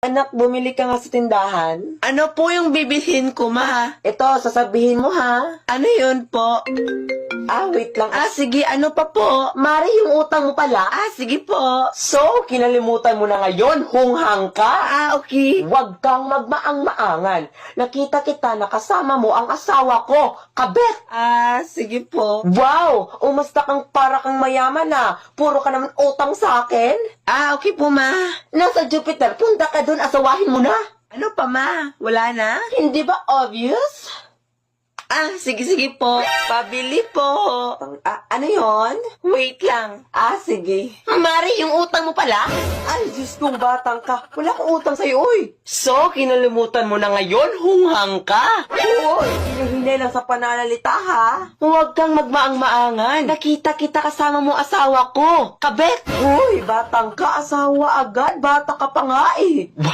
Anak, bumili ka nga sa tindahan. Ano po yung bibilhin ko, ma? Ito, sasabihin mo ha. Ano yun po? Wait lang. Sige, ano pa po? Mari, yung utang mo pala. Sige po. So, kinalimutan mo na ngayon, hunghang ka. Okay. Huwag kang magmaang-maangan. Nakita kita na kasama mo ang asawa ko, kabet. Sige po. Wow! Umasta kang para kang mayaman na. Puro ka naman utang sa akin. Okay po, ma. Nasa Jupiter, punta ka dun, asawahin mo na. Ano pa, ma? Wala na? Hindi ba obvious? Sige po. Pabili po. Ano yon? Wait lang. Sige. Mari, yung utang mo pala? Ay, Diyos kong batang ka. Wala akong utang sa'yo, uy. So, kinalimutan mo na ngayon, hunghang ka. Uy, hinihinay lang sa pananalita, ha? Huwag kang magmaang-maangan. Nakita kita kasama mo asawa ko. Kabet. Uy, batang ka, asawa agad. Bata ka pa nga, eh.